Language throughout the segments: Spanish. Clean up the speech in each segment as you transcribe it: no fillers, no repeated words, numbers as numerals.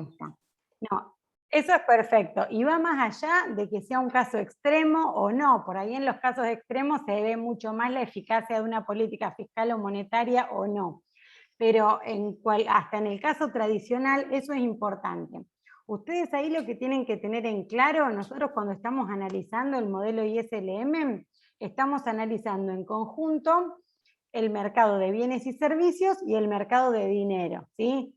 Ahí está. No, eso es perfecto. Y va más allá de que sea un caso extremo o no. Por ahí en los casos extremos se ve mucho más la eficacia de una política fiscal o monetaria o no. Pero hasta en el caso tradicional eso es importante. Ustedes ahí lo que tienen que tener en claro, nosotros cuando estamos analizando el modelo ISLM, estamos analizando en conjunto el mercado de bienes y servicios y el mercado de dinero, ¿sí?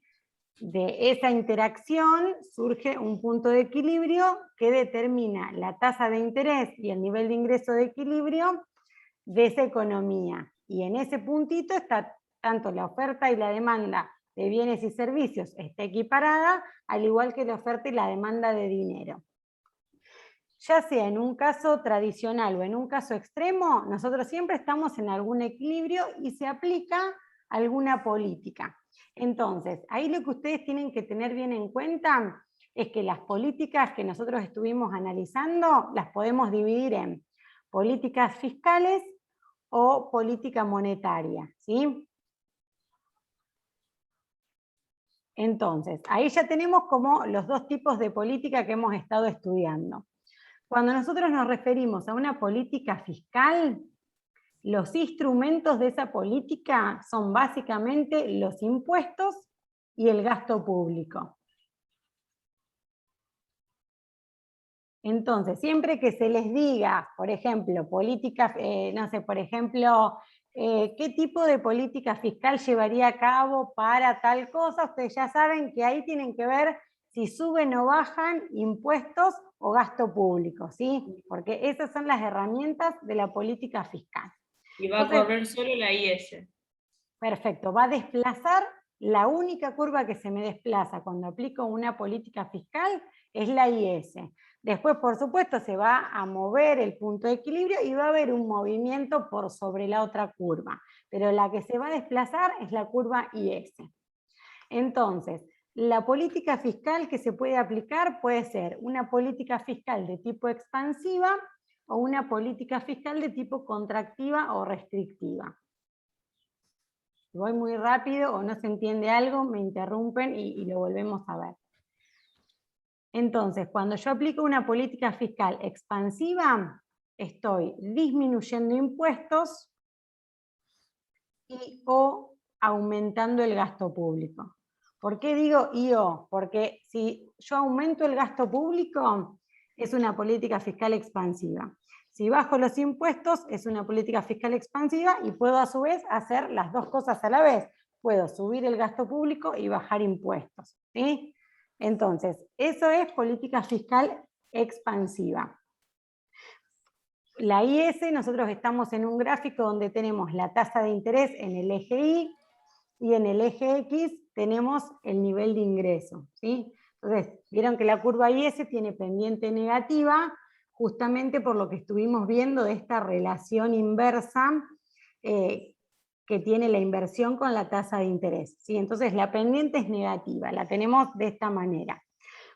De esa interacción surge un punto de equilibrio que determina la tasa de interés y el nivel de ingreso de equilibrio de esa economía. Y en ese puntito está tanto la oferta y la demanda de bienes y servicios está equiparada, al igual que la oferta y la demanda de dinero. Ya sea en un caso tradicional o en un caso extremo, nosotros siempre estamos en algún equilibrio y se aplica alguna política. Entonces, ahí lo que ustedes tienen que tener bien en cuenta es que las políticas que nosotros estuvimos analizando las podemos dividir en políticas fiscales o política monetaria, ¿sí? Entonces, ahí ya tenemos como los dos tipos de política que hemos estado estudiando. Cuando nosotros nos referimos a una política fiscal, los instrumentos de esa política son básicamente los impuestos y el gasto público. Entonces, siempre que se les diga, por ejemplo, política, no sé, por ejemplo, ¿qué tipo de política fiscal llevaría a cabo para tal cosa? Ustedes ya saben que ahí tienen que ver si suben o bajan impuestos o gasto público, ¿sí? Porque esas son las herramientas de la política fiscal. Y va a correr solo la IS. Perfecto, va a desplazar, la única curva que se me desplaza cuando aplico una política fiscal es la IS. Después, por supuesto, se va a mover el punto de equilibrio y va a haber un movimiento por sobre la otra curva. Pero la que se va a desplazar es la curva IS. Entonces, la política fiscal que se puede aplicar puede ser una política fiscal de tipo expansiva o una política fiscal de tipo contractiva o restrictiva. Si voy muy rápido o no se entiende algo, me interrumpen y lo volvemos a ver. Entonces, cuando yo aplico una política fiscal expansiva, estoy disminuyendo impuestos y o aumentando el gasto público. ¿Por qué digo y o? Porque si yo aumento el gasto público, es una política fiscal expansiva. Si bajo los impuestos, es una política fiscal expansiva y puedo a su vez hacer las dos cosas a la vez. Puedo subir el gasto público y bajar impuestos, ¿sí? Entonces, eso es política fiscal expansiva. La IS, nosotros estamos en un gráfico donde tenemos la tasa de interés en el eje Y y en el eje X tenemos el nivel de ingreso, ¿sí? Entonces, vieron que la curva IS tiene pendiente negativa justamente por lo que estuvimos viendo de esta relación inversa que tiene la inversión con la tasa de interés, ¿sí? Entonces la pendiente es negativa, la tenemos de esta manera.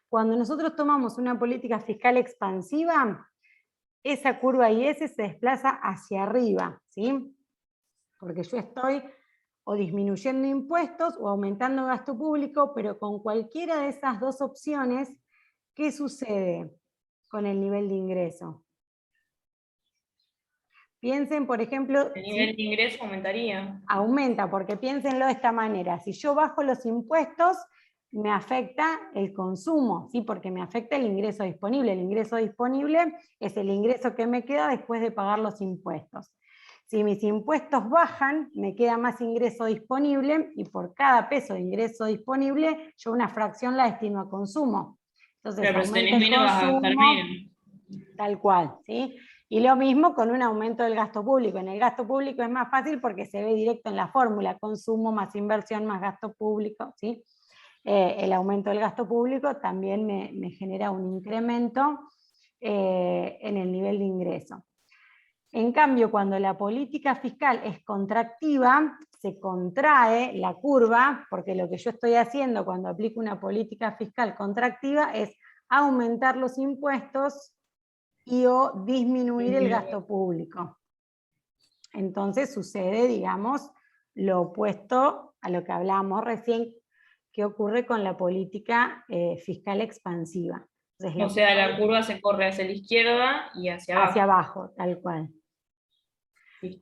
Cuando nosotros tomamos una política fiscal expansiva, esa curva IS se desplaza hacia arriba, ¿sí? Porque yo estoy o disminuyendo impuestos o aumentando gasto público, pero con cualquiera de esas dos opciones, ¿qué sucede con el nivel de ingreso? Piensen, por ejemplo... El nivel de ingreso aumentaría. Aumenta, porque piénsenlo de esta manera, si yo bajo los impuestos, me afecta el consumo, ¿sí? Porque me afecta el ingreso disponible. El ingreso disponible es el ingreso que me queda después de pagar los impuestos. Si mis impuestos bajan, me queda más ingreso disponible y por cada peso de ingreso disponible, yo una fracción la destino a consumo. Entonces, Pero si aumenta tenés el menos vas a gastar consumo, menos. tal cual, ¿sí? Y lo mismo con un aumento del gasto público. En el gasto público es más fácil porque se ve directo en la fórmula, consumo más inversión más gasto público, ¿sí? El aumento del gasto público también me genera un incremento en el nivel de ingreso. En cambio, cuando la política fiscal es contractiva, se contrae la curva, porque lo que yo estoy haciendo cuando aplico una política fiscal contractiva es aumentar los impuestos y o disminuir el gasto público. Entonces sucede, digamos, lo opuesto a lo que hablábamos recién, qué ocurre con la política fiscal expansiva. Entonces, O sea, la curva se corre hacia la izquierda y hacia hacia abajo. abajo, tal cual. Sí.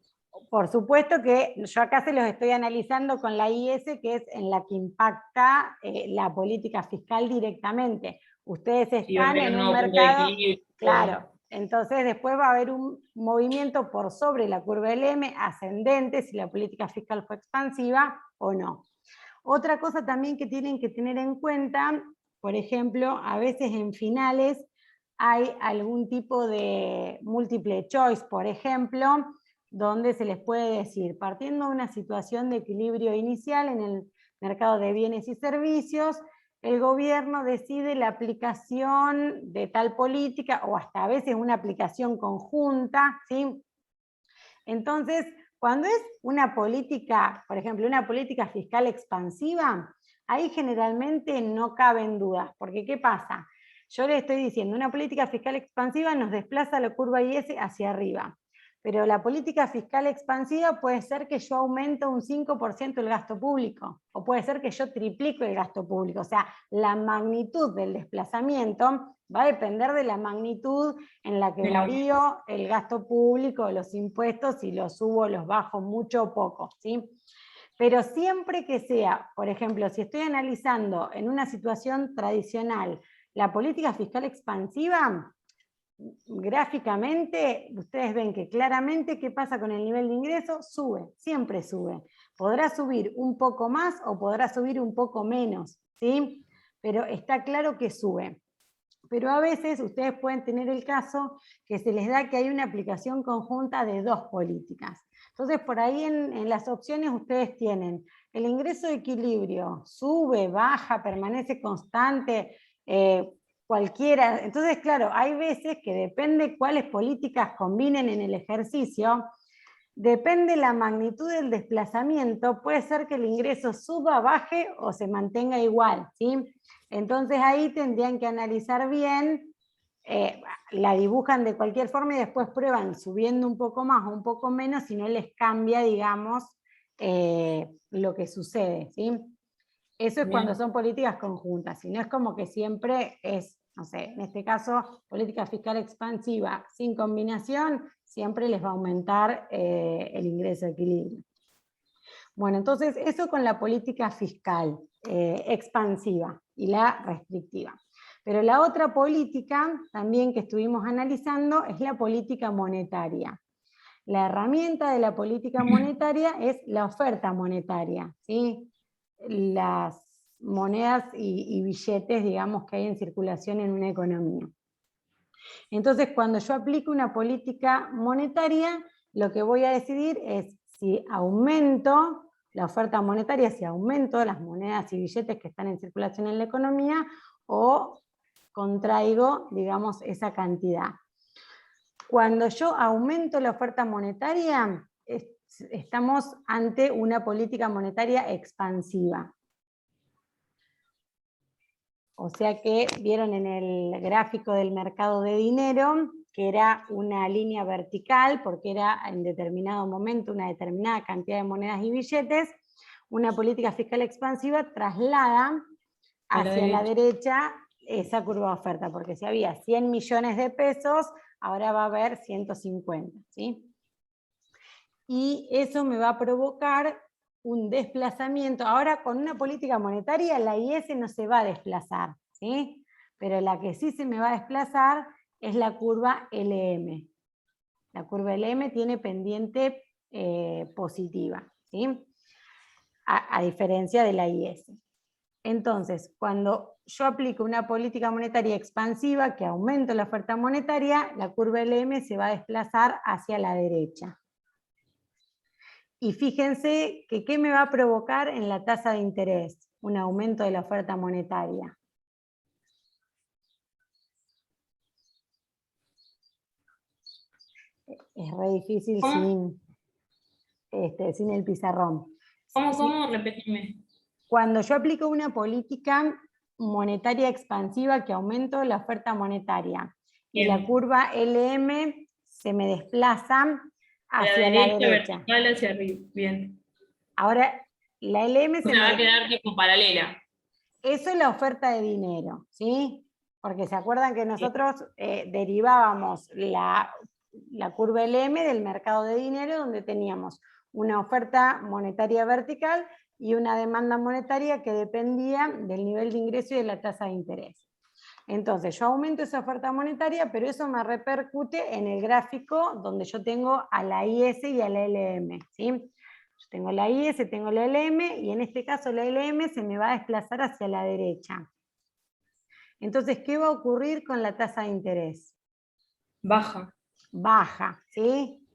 Por supuesto que yo acá se los estoy analizando con la IS, que es en la que impacta la política fiscal directamente. Ustedes Sí, va a están tener en un un nuevo punto de mercado, equilibrio. claro, entonces después va a haber un movimiento por sobre la curva LM ascendente, si la política fiscal fue expansiva o no. Otra cosa también que tienen que tener en cuenta, por ejemplo, a veces en finales hay algún tipo de múltiple choice, por ejemplo, donde se les puede decir, partiendo de una situación de equilibrio inicial en el mercado de bienes y servicios, el gobierno decide la aplicación de tal política, o hasta a veces una aplicación conjunta, ¿sí? Entonces, cuando es una política, por ejemplo, una política fiscal expansiva, ahí generalmente no caben dudas, porque ¿qué pasa? Yo le estoy diciendo, una política fiscal expansiva nos desplaza la curva IS hacia arriba, pero la política fiscal expansiva puede ser que yo aumente un 5% el gasto público, o puede ser que yo triplico el gasto público, o sea, la magnitud del desplazamiento va a depender de la magnitud en la que varío el gasto público, los impuestos, si los subo, los bajo mucho o poco, ¿sí? Pero siempre que sea, por ejemplo, si estoy analizando en una situación tradicional la política fiscal expansiva, gráficamente ustedes ven que claramente qué pasa con el nivel de ingreso, sube, siempre sube. Podrá subir un poco más o podrá subir un poco menos, ¿sí? Pero está claro que sube. Pero a veces ustedes pueden tener el caso que se les da que hay una aplicación conjunta de dos políticas. Entonces, por ahí en las opciones ustedes tienen el ingreso de equilibrio, sube, baja, permanece constante, cualquiera. Entonces, claro, hay veces que depende cuáles políticas combinen en el ejercicio, depende la magnitud del desplazamiento, puede ser que el ingreso suba, baje o se mantenga igual, ¿sí? Entonces ahí tendrían que analizar bien, la dibujan de cualquier forma y después prueban subiendo un poco más o un poco menos si no les cambia, digamos, lo que sucede, ¿sí? Eso es cuando son políticas conjuntas, si no es como que siempre es, no sé, en este caso, política fiscal expansiva sin combinación, siempre les va a aumentar el ingreso de equilibrio. Bueno, entonces eso con la política fiscal expansiva y la restrictiva. Pero la otra política también que estuvimos analizando es la política monetaria. La herramienta de la política monetaria es la oferta monetaria, ¿sí? Las monedas y billetes, digamos, que hay en circulación en una economía. Entonces, cuando yo aplico una política monetaria, lo que voy a decidir es si aumento la oferta monetaria, si aumento las monedas y billetes que están en circulación en la economía, o contraigo, digamos, esa cantidad. Cuando yo aumento la oferta monetaria, estamos ante una política monetaria expansiva. O sea que vieron en el gráfico del mercado de dinero que era una línea vertical porque era en determinado momento una determinada cantidad de monedas y billetes. Una política fiscal expansiva traslada hacia la derecha esa curva de oferta, porque si había 100 millones de pesos, ahora va a haber 150, ¿sí? Y eso me va a provocar un desplazamiento. Ahora, con una política monetaria, la IS no se va a desplazar, ¿sí? Pero la que sí se me va a desplazar es la curva LM. La curva LM tiene pendiente positiva, ¿sí? A diferencia de la IS. Entonces, cuando yo aplico una política monetaria expansiva que aumento la oferta monetaria, la curva LM se va a desplazar hacia la derecha. Y fíjense que ¿qué me va a provocar en la tasa de interés? Un aumento de la oferta monetaria. Es re difícil sin el pizarrón. ¿Cómo? Repetime. Cuando yo aplico una política monetaria expansiva que aumento la oferta monetaria y la curva LM se me desplaza hacia la derecha. Vertical hacia arriba. Bien. Ahora, la LM O sea, va a quedar tipo paralela. eso es la oferta de dinero, ¿sí? Porque se acuerdan que nosotros derivábamos la curva LM del mercado de dinero, donde teníamos una oferta monetaria vertical y una demanda monetaria que dependía del nivel de ingreso y de la tasa de interés. Entonces yo aumento esa oferta monetaria, pero eso me repercute en el gráfico donde yo tengo a la IS y a la LM, ¿sí? Yo tengo la IS, tengo la LM, y en este caso la LM se me va a desplazar hacia la derecha. Entonces, ¿qué va a ocurrir con la tasa de interés? Baja. Baja, ¿sí?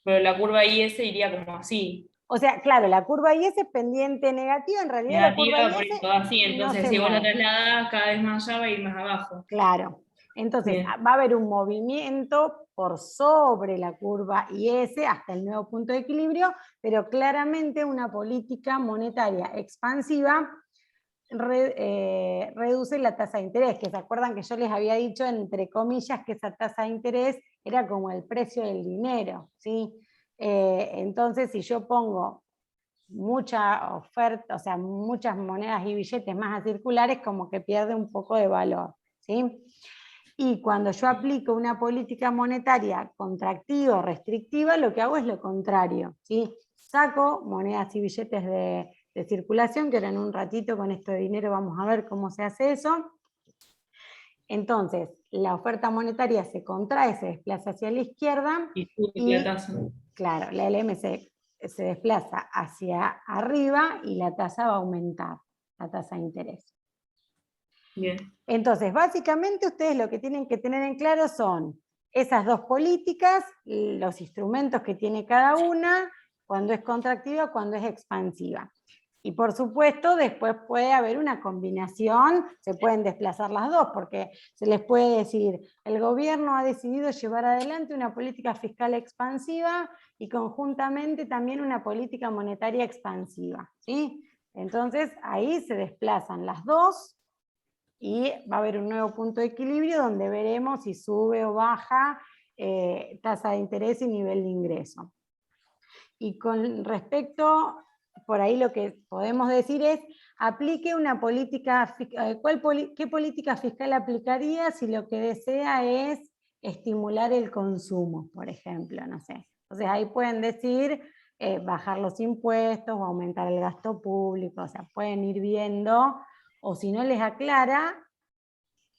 Pero la curva IS iría como así. O sea, claro, la curva IS es pendiente negativa, en realidad la curva Negativa, por IS eso así. no Entonces, se si vos la mueve. trasladás cada vez más allá, va a ir más abajo. Claro. Entonces, Bien. va a haber un movimiento por sobre la curva IS hasta el nuevo punto de equilibrio, pero claramente una política monetaria expansiva reduce la tasa de interés, que se acuerdan que yo les había dicho, entre comillas, que esa tasa de interés era como el precio del dinero, ¿sí? Entonces, si yo pongo mucha oferta, o sea, muchas monedas y billetes más a circulares, como que pierde un poco de valor, ¿sí? Y cuando yo aplico una política monetaria contractiva o restrictiva, lo que hago es lo contrario, ¿sí? Saco monedas y billetes de circulación, que ahora en un ratito con esto de dinero vamos a ver cómo se hace eso. Entonces, la oferta monetaria se contrae, se desplaza hacia la izquierda Y sube la y, tasa. claro, la LM se desplaza hacia arriba y la tasa va a aumentar, la tasa de interés. Bien. Entonces, básicamente ustedes lo que tienen que tener en claro son esas dos políticas, los instrumentos que tiene cada una, cuando es contractiva, cuando es expansiva. Y por supuesto, después puede haber una combinación, se pueden desplazar las dos, porque se les puede decir, el gobierno ha decidido llevar adelante una política fiscal expansiva y conjuntamente también una política monetaria expansiva, ¿sí? Entonces, ahí se desplazan las dos y va a haber un nuevo punto de equilibrio donde veremos si sube o baja tasa de interés y nivel de ingreso. Y con respecto, por ahí lo que podemos decir es, aplique una política, ¿qué política fiscal aplicaría si lo que desea es estimular el consumo, por ejemplo? No sé. Entonces ahí pueden decir bajar los impuestos o aumentar el gasto público, o sea, pueden ir viendo, o si no les aclara,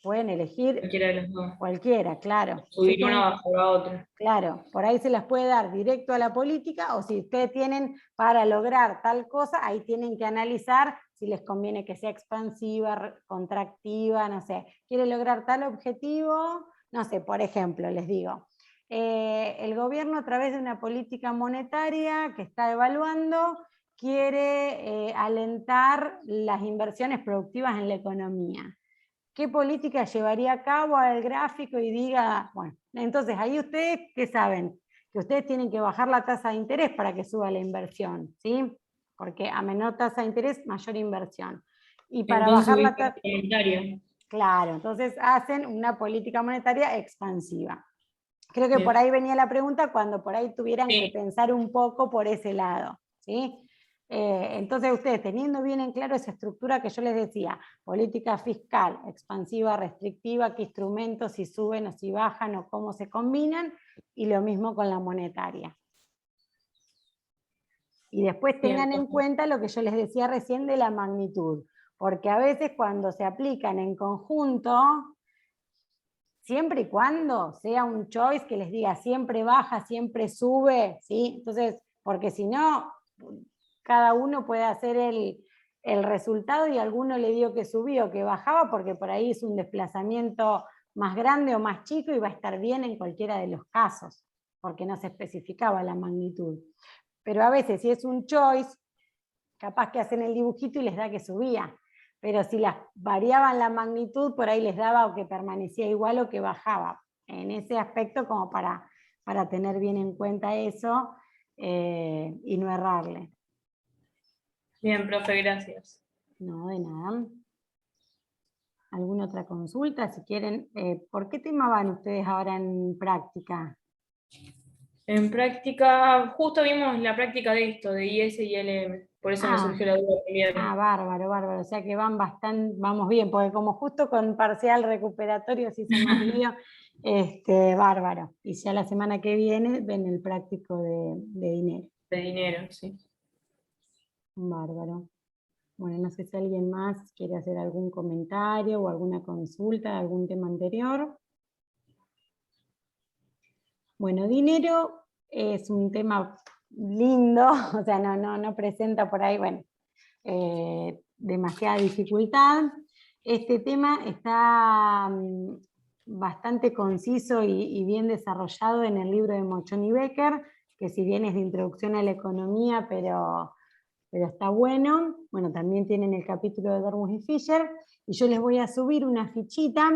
pueden elegir Cualquiera de los dos. cualquiera, claro. Sí Subir una, tienen, bajar la otra. claro, por ahí se las puede dar directo a la política, o si ustedes tienen para lograr tal cosa, ahí tienen que analizar si les conviene que sea expansiva, contractiva, no sé. ¿Quiere lograr tal objetivo? No sé, por ejemplo, les digo, el gobierno a través de una política monetaria que está evaluando quiere alentar las inversiones productivas en la economía. ¿Qué política llevaría a cabo al gráfico y diga, bueno, entonces ahí ustedes, ¿qué saben? Que ustedes tienen que bajar la tasa de interés para que suba la inversión, ¿sí? Porque a menor tasa de interés, mayor inversión. Y para Entonces bajar subir la la tasa, monetaria. claro, entonces hacen una política monetaria expansiva. Creo que por Bien. ahí venía la pregunta cuando por ahí tuvieran que Sí. pensar un poco por ese lado, ¿sí? Entonces ustedes teniendo bien en claro esa estructura que yo les decía, política fiscal, expansiva, restrictiva, qué instrumentos, si suben o si bajan o cómo se combinan, y lo mismo con la monetaria. Y después Bien, tengan en cuenta lo que yo les decía recién de la magnitud, porque a veces cuando se aplican en conjunto, siempre y cuando sea un choice que les diga siempre baja, siempre sube, ¿sí? Entonces, porque si no, cada uno puede hacer el resultado y alguno le dio que subió, que bajaba, porque por ahí es un desplazamiento más grande o más chico y va a estar bien en cualquiera de los casos, porque no se especificaba la magnitud. Pero a veces si es un choice, capaz que hacen el dibujito y les da que subía. Pero si las variaban la magnitud, por ahí les daba o que permanecía igual o que bajaba. En ese aspecto, como para tener bien en cuenta eso y no errarle. bien, profe, gracias. No, de nada. ¿Alguna otra consulta? Si quieren, ¿por qué tema van ustedes ahora en práctica? En práctica, justo vimos la práctica de esto, de IS y LM. Por eso me surgió la duda primero. Bárbaro, bárbaro. O sea que vamos bien, porque como justo con parcial recuperatorio se hizo más lío, bárbaro. Y ya la semana que viene ven el práctico de dinero. De dinero, sí. Bárbaro. Bueno, no sé si alguien más quiere hacer algún comentario o alguna consulta de algún tema anterior. Bueno, dinero es un tema lindo, o sea, no presenta por ahí, bueno, demasiada dificultad. Este tema está bastante conciso y bien desarrollado en el libro de Mochon y Becker, que si bien es de introducción a la economía, pero está bueno. Bueno, también tienen el capítulo de Dormus y Fisher, y yo les voy a subir una fichita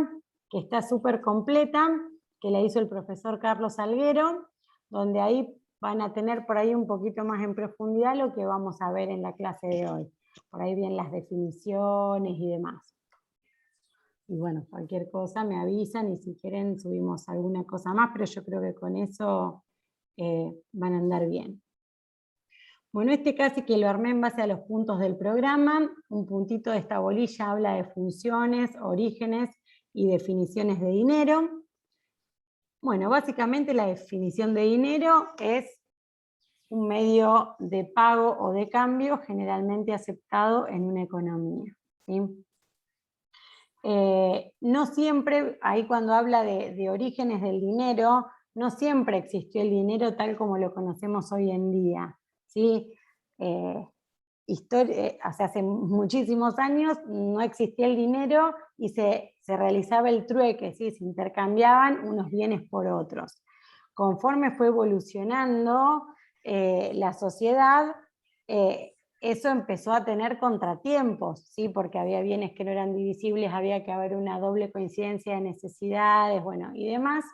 que está súper completa, que la hizo el profesor Carlos Alguero, donde ahí van a tener por ahí un poquito más en profundidad lo que vamos a ver en la clase de hoy. Por ahí vienen las definiciones y demás. Y bueno, cualquier cosa me avisan y si quieren subimos alguna cosa más, pero yo creo que con eso van a andar bien. Bueno, casi que lo armé en base a los puntos del programa. Un puntito de esta bolilla habla de funciones, orígenes y definiciones de dinero. Bueno, básicamente la definición de dinero es un medio de pago o de cambio generalmente aceptado en una economía, ¿sí? No siempre, ahí cuando habla de orígenes del dinero, no siempre existió el dinero tal como lo conocemos hoy en día, ¿sí? Hace muchísimos años no existía el dinero y se realizaba el trueque, ¿sí? Se intercambiaban unos bienes por otros. Conforme fue evolucionando la sociedad, eso empezó a tener contratiempos, ¿sí? Porque había bienes que no eran divisibles, había que haber una doble coincidencia de necesidades, bueno, y demás.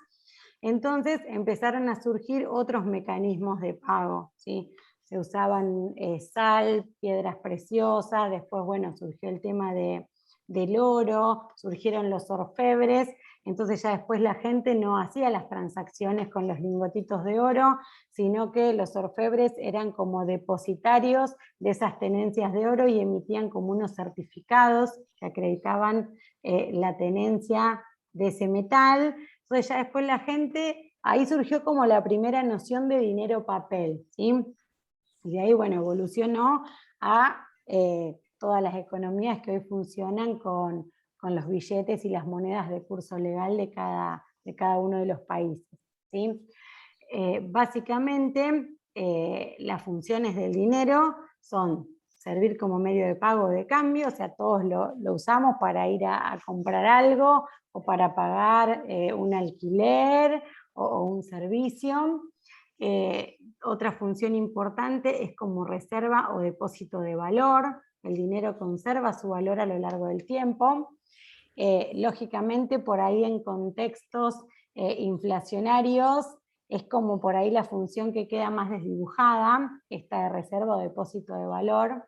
Entonces empezaron a surgir otros mecanismos de pago, ¿sí? Se usaban sal, piedras preciosas, después, bueno, surgió el tema del oro, surgieron los orfebres, entonces ya después la gente no hacía las transacciones con los lingotitos de oro, sino que los orfebres eran como depositarios de esas tenencias de oro y emitían como unos certificados que acreditaban la tenencia de ese metal. Entonces ya después la gente, ahí surgió como la primera noción de dinero papel, ¿sí? Y de ahí, bueno, evolucionó a todas las economías que hoy funcionan con los billetes y las monedas de curso legal de cada uno de los países, ¿sí? Básicamente, las funciones del dinero son servir como medio de pago o de cambio, o sea, todos lo usamos para ir a comprar algo o para pagar un alquiler o un servicio. Otra función importante es como reserva o depósito de valor. El dinero conserva su valor a lo largo del tiempo. Lógicamente, por ahí en contextos inflacionarios, es como por ahí la función que queda más desdibujada, esta de reserva o depósito de valor,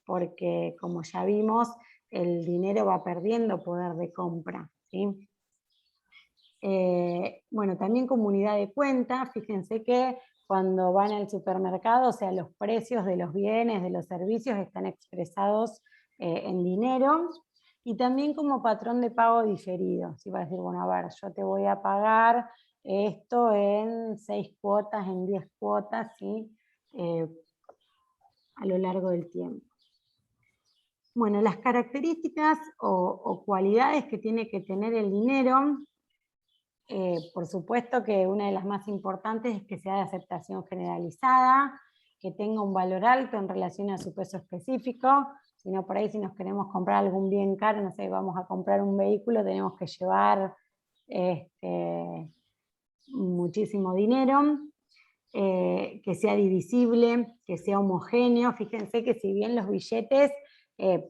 porque como ya vimos, el dinero va perdiendo poder de compra, ¿sí? Bueno, también como unidad de cuenta, fíjense que cuando van al supermercado, o sea, los precios de los bienes, de los servicios están expresados en dinero, y también como patrón de pago diferido, ¿sí? Para decir, bueno, a ver, yo te voy a pagar esto en 6 cuotas, en 10 cuotas, ¿sí? A lo largo del tiempo. Bueno, las características o cualidades que tiene que tener el dinero, por supuesto que una de las más importantes es que sea de aceptación generalizada, que tenga un valor alto en relación a su peso específico, sino por ahí si nos queremos comprar algún bien caro, no sé, vamos a comprar un vehículo, tenemos que llevar muchísimo dinero, que sea divisible, que sea homogéneo. Fíjense que si bien los billetes,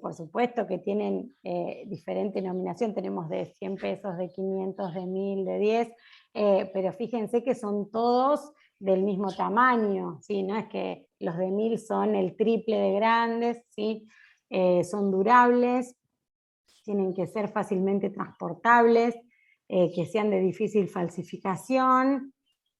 por supuesto que tienen diferente nominación, tenemos de 100 pesos, de 500, de 1000, de 10, pero fíjense que son todos del mismo tamaño, ¿sí? No es que los de 1000 son el triple de grandes, ¿sí? Son durables, tienen que ser fácilmente transportables, que sean de difícil falsificación,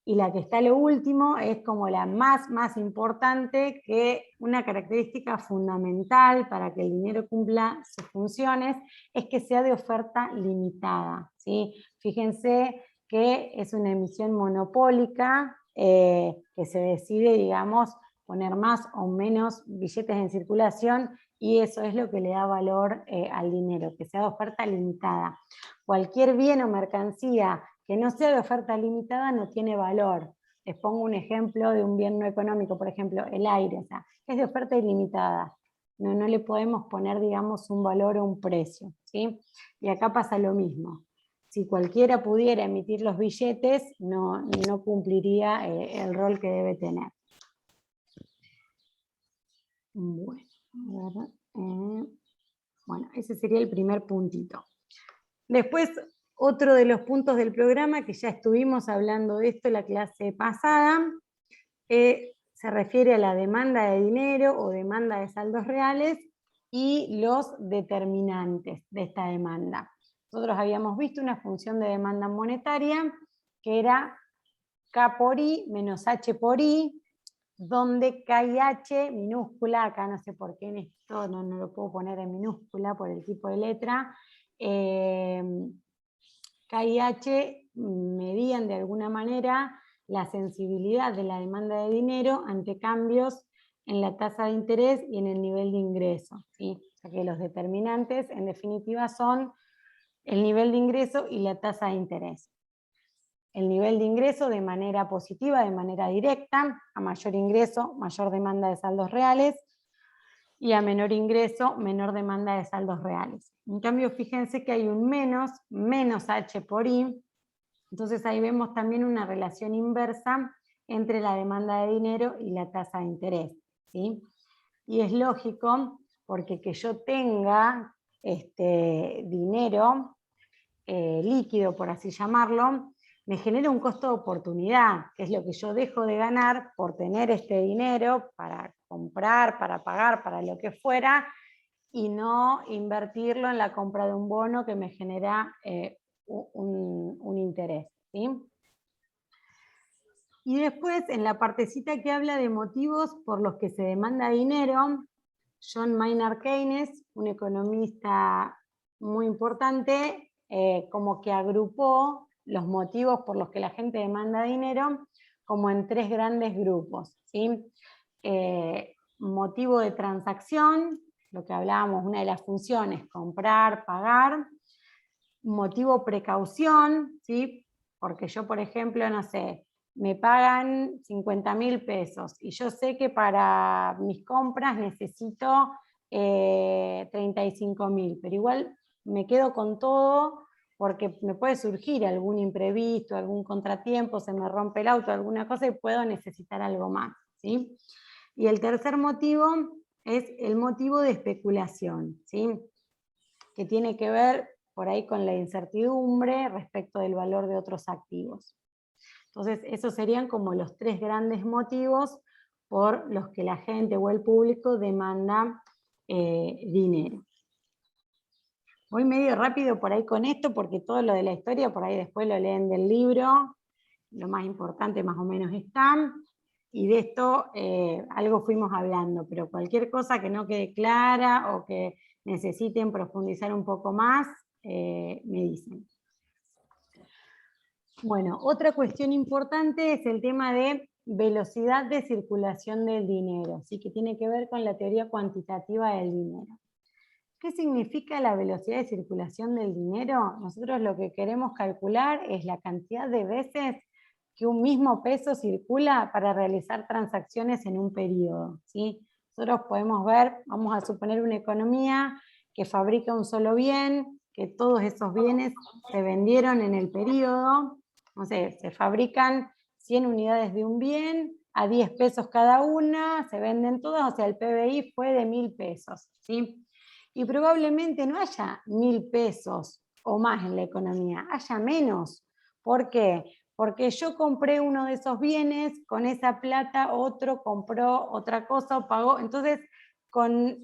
Y la que está a lo último es como la más importante, que una característica fundamental para que el dinero cumpla sus funciones es que sea de oferta limitada, ¿sí? Fíjense que es una emisión monopólica, que se decide, digamos, poner más o menos billetes en circulación, y eso es lo que le da valor al dinero, que sea de oferta limitada. Cualquier bien o mercancía que no sea de oferta limitada no tiene valor. Les pongo un ejemplo de un bien no económico, por ejemplo, el aire, o sea, es de oferta ilimitada. No le podemos poner, digamos, un valor o un precio, ¿sí? Y acá pasa lo mismo. Si cualquiera pudiera emitir los billetes, no cumpliría el rol que debe tener. Bueno, ese sería el primer puntito. Después, otro de los puntos del programa, que ya estuvimos hablando de esto en la clase pasada, se refiere a la demanda de dinero o demanda de saldos reales y los determinantes de esta demanda. Nosotros habíamos visto una función de demanda monetaria que era K por I menos H por I, donde K y H minúscula, acá no sé por qué en esto no lo puedo poner en minúscula por el tipo de letra, K y H medían de alguna manera la sensibilidad de la demanda de dinero ante cambios en la tasa de interés y en el nivel de ingreso, ¿sí? O sea que los determinantes en definitiva son el nivel de ingreso y la tasa de interés. El nivel de ingreso de manera positiva, de manera directa, a mayor ingreso, mayor demanda de saldos reales, y a menor ingreso, menor demanda de saldos reales. En cambio, fíjense que hay un menos H por I, entonces ahí vemos también una relación inversa entre la demanda de dinero y la tasa de interés, ¿sí? Y es lógico, porque que yo tenga dinero líquido, por así llamarlo, me genera un costo de oportunidad, que es lo que yo dejo de ganar por tener este dinero para comprar, para pagar, para lo que fuera, y no invertirlo en la compra de un bono que me genera un interés, ¿sí? Y después, en la partecita que habla de motivos por los que se demanda dinero, John Maynard Keynes, un economista muy importante, como que agrupó los motivos por los que la gente demanda dinero como en tres grandes grupos, ¿sí? Motivo de transacción, lo que hablábamos, una de las funciones, comprar, pagar. Motivo precaución, ¿sí? Porque yo, por ejemplo, no sé, me pagan 50.000 pesos y yo sé que para mis compras necesito 35.000, pero igual me quedo con todo porque me puede surgir algún imprevisto, algún contratiempo, se me rompe el auto, alguna cosa y puedo necesitar algo más, ¿sí? Y el tercer motivo es el motivo de especulación, ¿sí? Que tiene que ver por ahí con la incertidumbre respecto del valor de otros activos. Entonces, esos serían como los tres grandes motivos por los que la gente o el público demanda dinero. Voy medio rápido por ahí con esto, porque todo lo de la historia por ahí después lo leen del libro, lo más importante más o menos está, y de esto algo fuimos hablando, pero cualquier cosa que no quede clara o que necesiten profundizar un poco más, me dicen. Bueno, otra cuestión importante es el tema de velocidad de circulación del dinero, ¿sí? Que tiene que ver con la teoría cuantitativa del dinero. ¿Qué significa la velocidad de circulación del dinero? Nosotros lo que queremos calcular es la cantidad de veces que un mismo peso circula para realizar transacciones en un periodo, ¿sí? Nosotros podemos ver, vamos a suponer una economía que fabrica un solo bien, que todos esos bienes se vendieron en el periodo, no sé, se fabrican 100 unidades de un bien a 10 pesos cada una, se venden todas, o sea, el PBI fue de 1.000 pesos, ¿sí? Y probablemente no haya 1.000 pesos o más en la economía, haya menos. ¿Por qué? Porque yo compré uno de esos bienes, con esa plata otro compró otra cosa o pagó. Entonces, con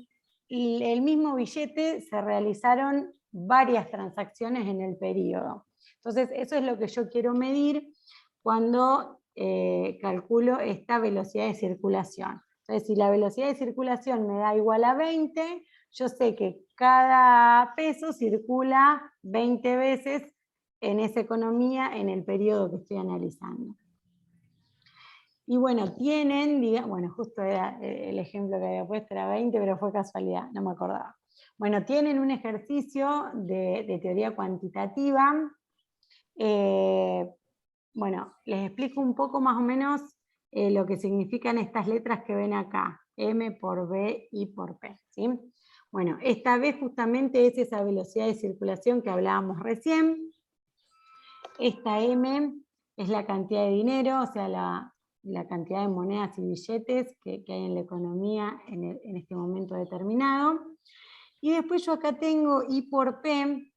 el mismo billete se realizaron varias transacciones en el periodo. Entonces, eso es lo que yo quiero medir cuando calculo esta velocidad de circulación. Entonces, si la velocidad de circulación me da igual a 20, yo sé que cada peso circula 20 veces en esa economía en el periodo que estoy analizando. Y bueno, bueno, justo era el ejemplo que había puesto, era 20, pero fue casualidad, no me acordaba. Bueno, tienen un ejercicio de teoría cuantitativa. Bueno, les explico un poco más o menos lo que significan estas letras que ven acá, M por B, I por P, ¿sí? Bueno, esta B justamente es esa velocidad de circulación que hablábamos recién. Esta M es la cantidad de dinero, o sea, la cantidad de monedas y billetes que hay en la economía en este momento determinado. Y después yo acá tengo I por P.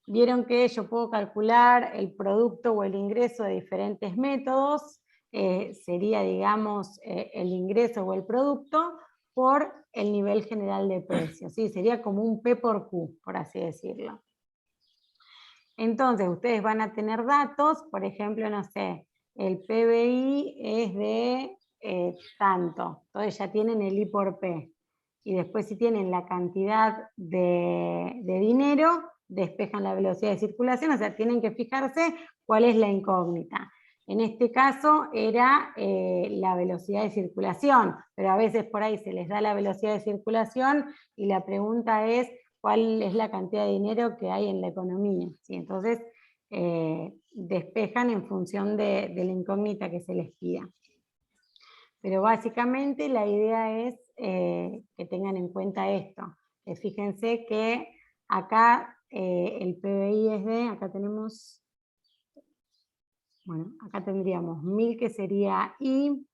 Vieron que yo puedo calcular el producto o el ingreso de diferentes métodos. Sería, digamos, el ingreso o el producto por el nivel general de precios. ¿Sí? Sería como un P por Q, por así decirlo. Entonces, ustedes van a tener datos, por ejemplo, no sé, el PBI es de tanto. Entonces ya tienen el I por P. Y después si tienen la cantidad de dinero, despejan la velocidad de circulación, o sea, tienen que fijarse cuál es la incógnita. En este caso era la velocidad de circulación, pero a veces por ahí se les da la velocidad de circulación y la pregunta es cuál es la cantidad de dinero que hay en la economía. ¿Sí? Entonces, despejan en función de la incógnita que se les pida. Pero básicamente la idea es que tengan en cuenta esto. Fíjense que acá el PBI es de, acá tenemos, bueno, acá tendríamos 1000 que sería I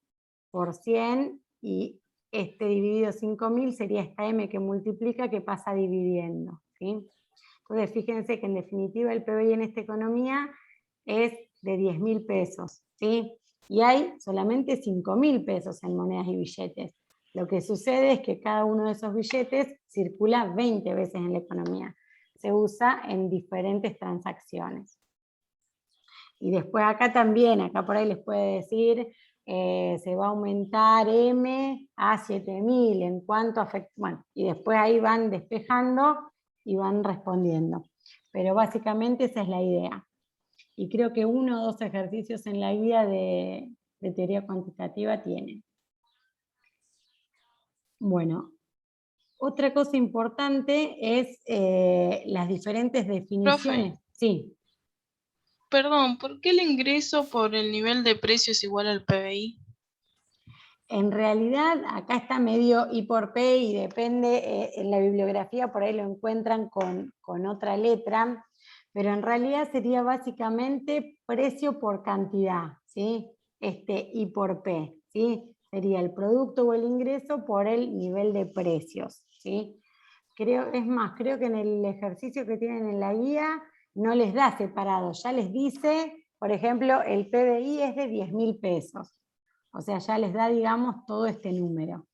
por 100 y este dividido 5000 sería esta M que multiplica que pasa dividiendo. ¿Sí? Entonces fíjense que en definitiva el PBI en esta economía es de 10.000 pesos. ¿Sí? Y hay solamente 5.000 pesos en monedas y billetes. Lo que sucede es que cada uno de esos billetes circula 20 veces en la economía. Se usa en diferentes transacciones. Y después acá también, acá por ahí les puede decir, se va a aumentar M a 7.000, en cuanto afecta, bueno, y después ahí van despejando y van respondiendo. Pero básicamente esa es la idea. Y creo que 1 o 2 ejercicios en la guía de teoría cuantitativa tienen. Bueno, otra cosa importante es las diferentes definiciones. Profe, Sí. perdón, ¿por qué el ingreso por el nivel de precio es igual al PBI? En realidad acá está medio I por P y depende, en la bibliografía por ahí lo encuentran con otra letra, pero en realidad sería básicamente precio por cantidad, ¿sí? I por P, ¿sí? Sería el producto o el ingreso por el nivel de precios, ¿sí? Es más, creo que en el ejercicio que tienen en la guía no les da separado, ya les dice, por ejemplo, el PBI es de 10.000 pesos. O sea, ya les da, digamos, todo este número.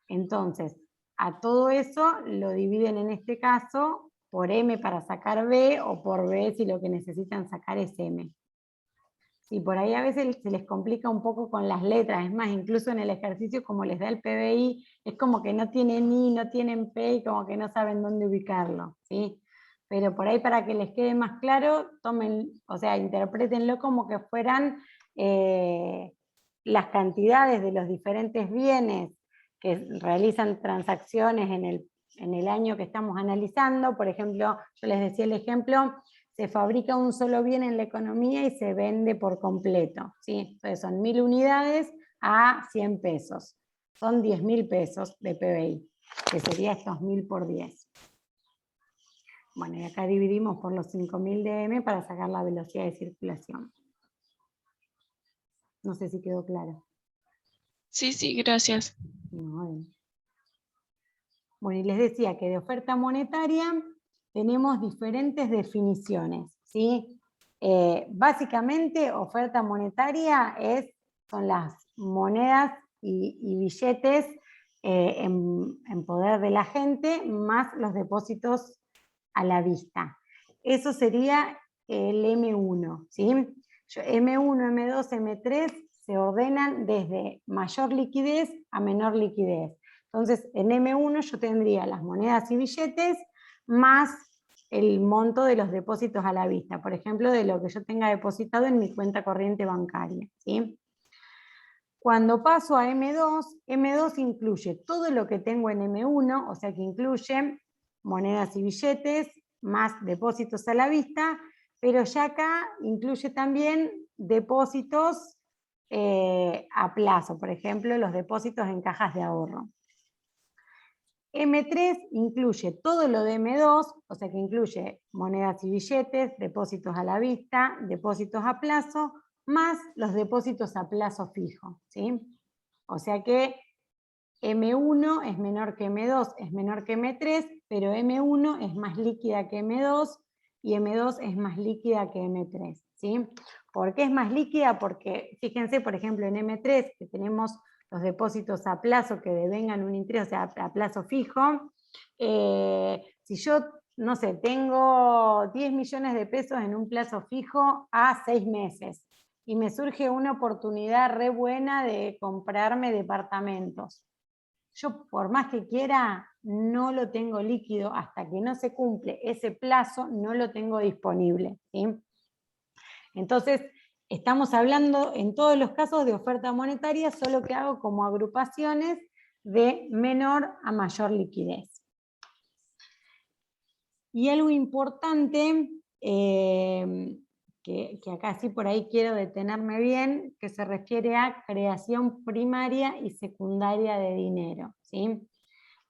Entonces, a todo eso lo dividen en este caso por M para sacar B o por B si lo que necesitan sacar es M. Y por ahí a veces se les complica un poco con las letras, es más, incluso en el ejercicio como les da el PBI, es como que no tienen I, no tienen P y como que no saben dónde ubicarlo, ¿sí? Pero por ahí para que les quede más claro, o sea, interprétenlo como que fueran las cantidades de los diferentes bienes que realizan transacciones en el año que estamos analizando. Por ejemplo, yo les decía el ejemplo, se fabrica un solo bien en la economía y se vende por completo, ¿sí? Entonces son 1000 unidades a 100 pesos. Son 10.000 pesos de PBI, que sería estos 1000 por 10. Bueno, y acá dividimos por los 5000 de M para sacar la velocidad de circulación. No sé si quedó claro. Sí, gracias. Bueno, y les decía que de oferta monetaria tenemos diferentes definiciones, ¿sí? Básicamente, oferta monetaria son las monedas y billetes en poder de la gente, más los depósitos a la vista. Eso sería el M1, ¿sí? M1, M2, M3 se ordenan desde mayor liquidez a menor liquidez. Entonces, en M1 yo tendría las monedas y billetes más el monto de los depósitos a la vista, por ejemplo, de lo que yo tenga depositado en mi cuenta corriente bancaria, ¿sí? Cuando paso a M2, M2 incluye todo lo que tengo en M1, o sea que incluye monedas y billetes, más depósitos a la vista, pero ya acá incluye también depósitos a plazo, por ejemplo, los depósitos en cajas de ahorro. M3 incluye todo lo de M2, o sea que incluye monedas y billetes, depósitos a la vista, depósitos a plazo, más los depósitos a plazo fijo, ¿sí? O sea que M1 es menor que M2, es menor que M3, pero M1 es más líquida que M2 y M2 es más líquida que M3, ¿sí? ¿Por qué es más líquida? Porque fíjense, por ejemplo, en M3 que tenemos los depósitos a plazo que devengan un interés, o sea, a plazo fijo, si yo, no sé, tengo 10 millones de pesos en un plazo fijo a 6 meses y me surge una oportunidad re buena de comprarme departamentos. Yo, por más que quiera, no lo tengo líquido hasta que no se cumple ese plazo, no lo tengo disponible, ¿sí? Entonces, estamos hablando en todos los casos de oferta monetaria, solo que hago como agrupaciones de menor a mayor liquidez. Y algo importante, que acá sí por ahí quiero detenerme bien, que se refiere a creación primaria y secundaria de dinero, ¿sí?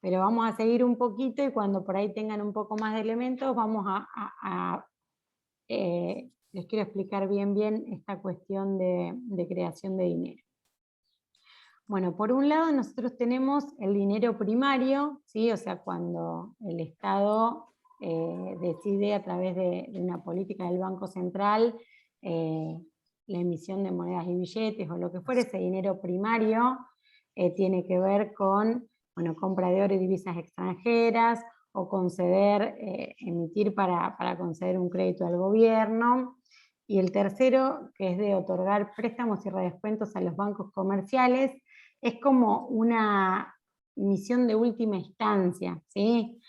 Pero vamos a seguir un poquito y cuando por ahí tengan un poco más de elementos vamos les quiero explicar bien esta cuestión de creación de dinero. Bueno, por un lado nosotros tenemos el dinero primario, ¿sí? O sea, cuando el Estado decide a través de una política del Banco Central la emisión de monedas y billetes o lo que fuera, ese dinero primario tiene que ver con, bueno, compra de oro y divisas extranjeras o conceder, emitir para conceder un crédito al gobierno. Y el tercero, que es de otorgar préstamos y redescuentos a los bancos comerciales, es como una misión de última instancia, ¿sí?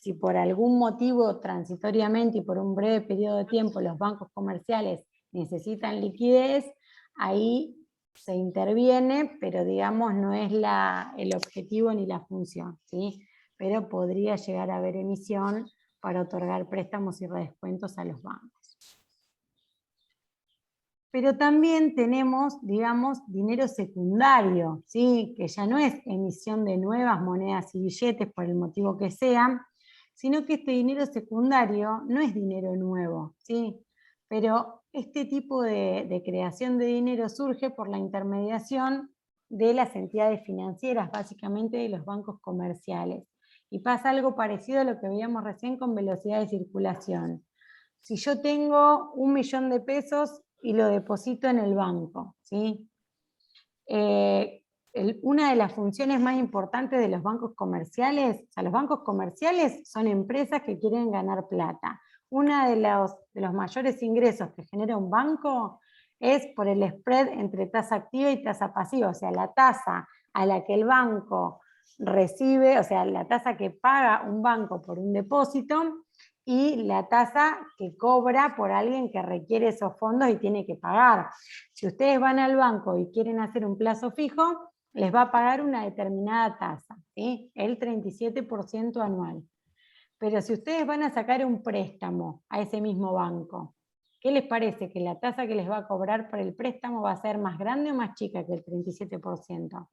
Si por algún motivo transitoriamente y por un breve periodo de tiempo los bancos comerciales necesitan liquidez, ahí se interviene, pero digamos no es el objetivo ni la función, ¿sí? Pero podría llegar a haber emisión para otorgar préstamos y redescuentos a los bancos. Pero también tenemos, digamos, dinero secundario, ¿sí? Que ya no es emisión de nuevas monedas y billetes por el motivo que sea, sino que este dinero secundario no es dinero nuevo, ¿sí? Pero este tipo de creación de dinero surge por la intermediación de las entidades financieras, básicamente de los bancos comerciales. Y pasa algo parecido a lo que veíamos recién con velocidad de circulación. Si yo tengo 1 millón de pesos y lo deposito en el banco, ¿sí? Una de las funciones más importantes de los bancos comerciales, o sea, los bancos comerciales son empresas que quieren ganar plata. Uno de los mayores ingresos que genera un banco es por el spread entre tasa activa y tasa pasiva, o sea, la tasa a la que el banco recibe, o sea, la tasa que paga un banco por un depósito y la tasa que cobra por alguien que requiere esos fondos y tiene que pagar. Si ustedes van al banco y quieren hacer un plazo fijo, les va a pagar una determinada tasa, ¿sí? El 37% anual. Pero si ustedes van a sacar un préstamo a ese mismo banco, ¿qué les parece? ¿Que la tasa que les va a cobrar por el préstamo va a ser más grande o más chica que el 37%?